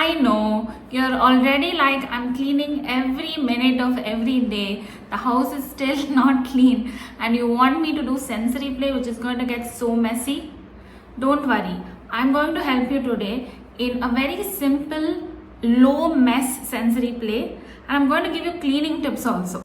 I know you're already like, I'm cleaning every minute of every day. The house is still not clean, and you want me to do sensory play, which is going to get so messy. Don't worry, I'm going to help you today in a very simple, low mess sensory play, and I'm going to give you cleaning tips also.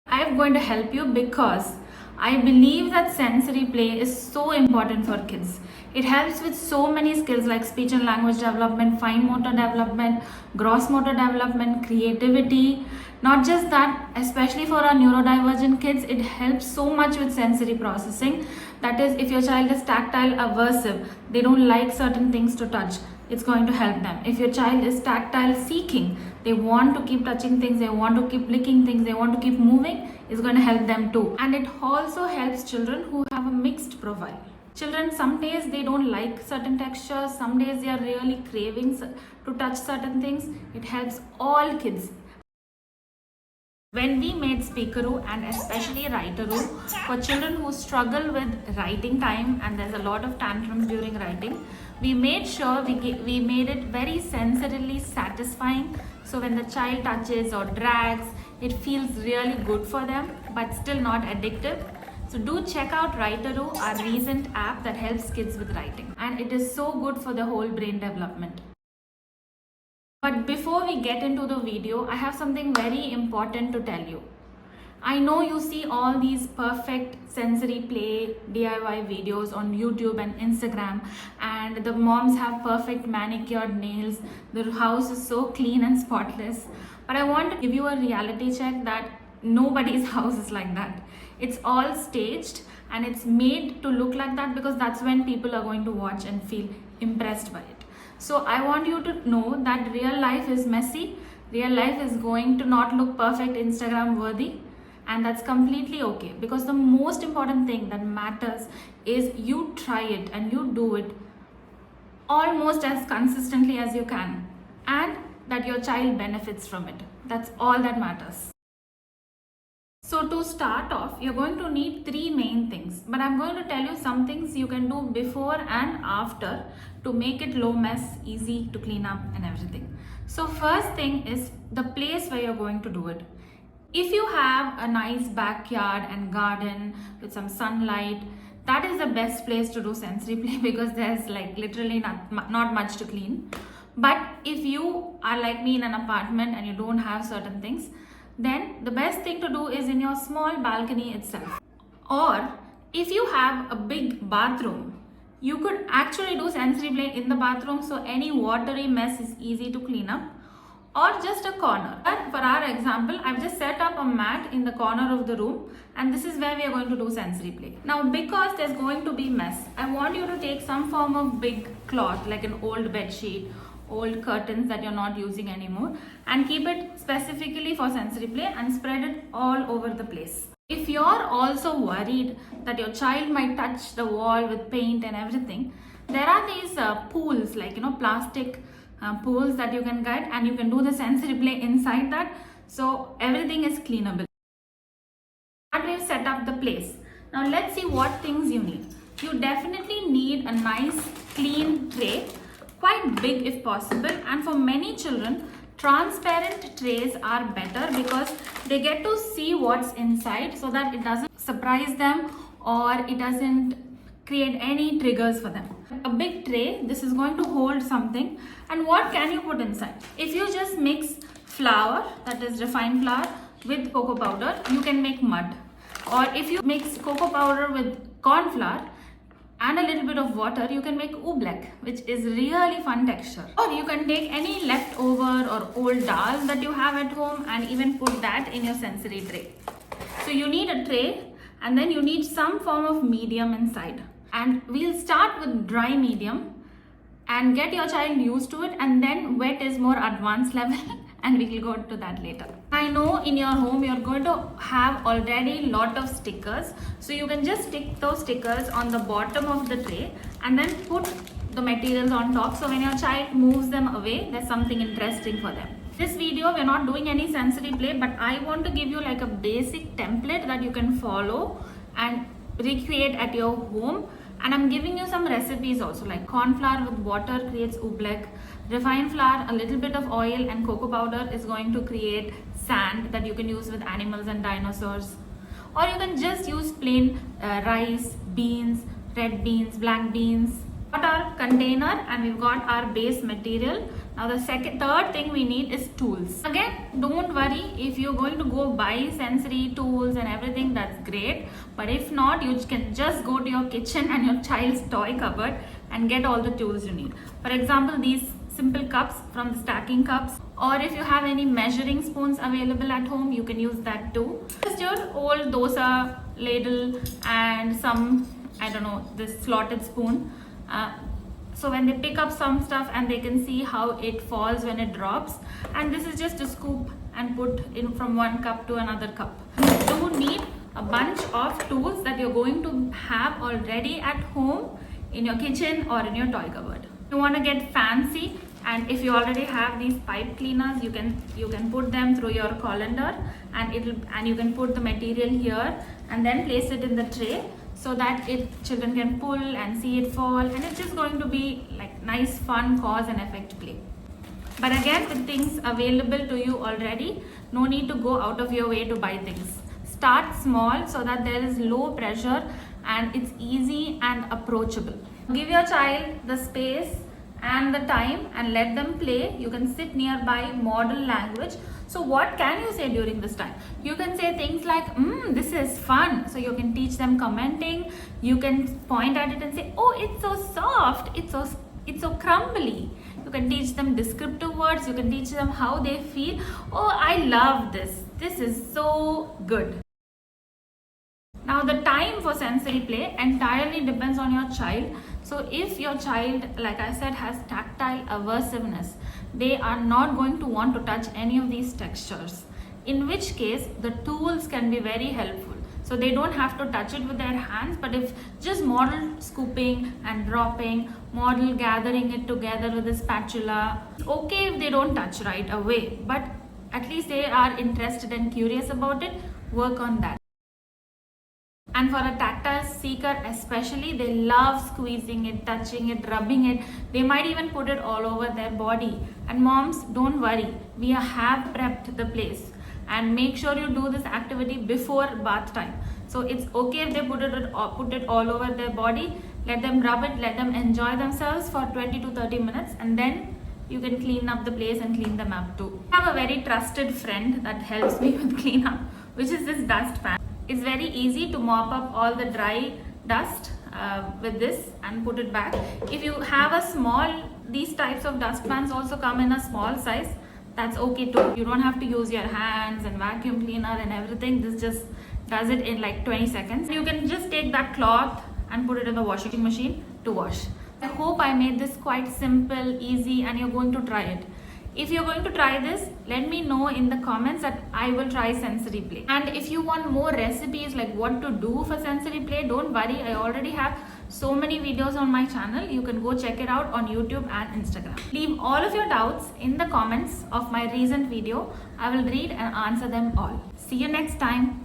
I'm going to help you because I believe that sensory play is so important for kids. It helps with so many skills like speech and language development, fine motor development, gross motor development, creativity. Not just that, especially for our neurodivergent kids, it helps so much with sensory processing. That is, if your child is tactile aversive, they don't like certain things to touch, it's going to help them. If your child is tactile seeking, they want to keep touching things, they want to keep licking things, they want to keep moving, it's going to help them too. And it also helps children who have a mixed profile. Children, some days they don't like certain textures, some days they are really craving to touch certain things. It helps all kids. When we made Speakeroo and especially Writeroo for children who struggle with writing time and there's a lot of tantrums during writing, we made sure we made it very sensorily satisfying. So when the child touches or drags, it feels really good for them, but still not addictive. So do check out Writeroo, our recent app that helps kids with writing. And it is so good for the whole brain development. But before we get into the video, I have something very important to tell you. I know you see all these perfect sensory play DIY videos on YouTube and Instagram, and the moms have perfect manicured nails. The house is so clean and spotless. But I want to give you a reality check that nobody's house is like that. It's all staged and it's made to look like that because that's when people are going to watch and feel impressed by it. So I want you to know that real life is messy. Real life is going to not look perfect Instagram worthy, and that's completely okay, because the most important thing that matters is you try it and you do it almost as consistently as you can, and that your child benefits from it. That's all that matters. So to start off, you're going to need three main things, but I'm going to tell you some things you can do before and after to make it low mess, easy to clean up and everything. So first thing is the place where you're going to do it. If you have a nice backyard and garden with some sunlight, that is the best place to do sensory play because there's like literally not much to clean. But if you are like me in an apartment and you don't have certain things, then the best thing to do is in your small balcony itself. Or if you have a big bathroom, you could actually do sensory play in the bathroom, so any watery mess is easy to clean up. Or just a corner. But for our example, I've just set up a mat in the corner of the room, and this is where we are going to do sensory play. Now, because there's going to be mess, I want you to take some form of big cloth like an old bed sheet, old curtains that you're not using anymore, and keep it specifically for sensory play and spread it all over the place. If you're also worried that your child might touch the wall with paint and everything, there are these pools like plastic pools that you can get, and you can do the sensory play inside that, so everything is cleanable. And we've set up the place. Now let's see what things you need. You definitely need a nice clean tray, quite big if possible, and for many children transparent trays are better because they get to see what's inside so that it doesn't surprise them or it doesn't create any triggers for them. A big tray, this is going to hold something, and what can you put inside? If you just mix flour, that is refined flour, with cocoa powder, you can make mud. Or if you mix cocoa powder with corn flour and a little bit of water, you can make oobleck, which is really fun texture. Or you can take any leftover or old dal that you have at home and even put that in your sensory tray. So you need a tray, and then you need some form of medium inside. And we'll start with dry medium and get your child used to it, and then wet is more advanced level and we will go to that later. I know in your home you're going to have already a lot of stickers, so you can just stick those stickers on the bottom of the tray and then put the materials on top, so when your child moves them away, there's something interesting for them. This video we're not doing any sensory play, but I want to give you like a basic template that you can follow and recreate at your home. And I'm giving you some recipes also, like corn flour with water creates oobleck, Refined flour, a little bit of oil and cocoa powder is going to create sand that you can use with animals and dinosaurs. Or you can just use plain rice, beans, red beans, black beans. Got our container and we've got our base material. Now the third thing we need is tools. Again, don't worry if you're going to go buy sensory tools and everything, that's great. But if not, you can just go to your kitchen and your child's toy cupboard and get all the tools you need. For example, these simple cups from the stacking cups, or if you have any measuring spoons available at home, you can use that too. Just your old dosa ladle and some, I don't know, this slotted spoon. So when they pick up some stuff and they can see how it falls when it drops, and this is just a scoop and put in from one cup to another cup. You do need a bunch of tools that you're going to have already at home in your kitchen or in your toy cupboard. You want to get fancy, and if you already have these pipe cleaners, you can put them through your colander, and you can put the material here and then place it in the tray, so that children can pull and see it fall, and it's just going to be like nice fun cause and effect play. But again, with things available to you already, no need to go out of your way to buy things. Start small so that there is low pressure and it's easy and approachable. Give your child the space and the time and let them play. You can sit nearby, model language. So what can you say during this time? You can say things like, this is fun. So you can teach them commenting. You can point at it and say, oh, it's so soft, it's so crumbly. You can teach them descriptive words. You can teach them how they feel. Oh, I love this. This is so good. Now the time for sensory play entirely depends on your child. So if your child, like I said, has tactile aversiveness, they are not going to want to touch any of these textures, in which case the tools can be very helpful. So they don't have to touch it with their hands, but if just model scooping and dropping, model gathering it together with a spatula, it's okay if they don't touch right away, but at least they are interested and curious about it. Work on that. And for a tactile seeker especially, they love squeezing it, touching it, rubbing it. They might even put it all over their body. And moms, don't worry, we have prepped the place. And make sure you do this activity before bath time. So it's okay if they put it all over their body. Let them rub it, let them enjoy themselves for 20 to 30 minutes, and then you can clean up the place and clean them up too. I have a very trusted friend that helps me with cleanup, which is this dust pan. It's very easy to mop up all the dry dust with this and put it back. If you have these types of dust pans also come in a small size, that's okay too. You don't have to use your hands and vacuum cleaner and everything. This just does it in like 20 seconds. You can just take that cloth and put it in the washing machine to wash. I hope I made this quite simple, easy, and you're going to try it. If you're going to try this, let me know in the comments that I will try sensory play. And if you want more recipes like what to do for sensory play, don't worry, I already have so many videos on my channel. You can go check it out on YouTube and Instagram. Leave all of your doubts in the comments of my recent video. I will read and answer them all. See you next time.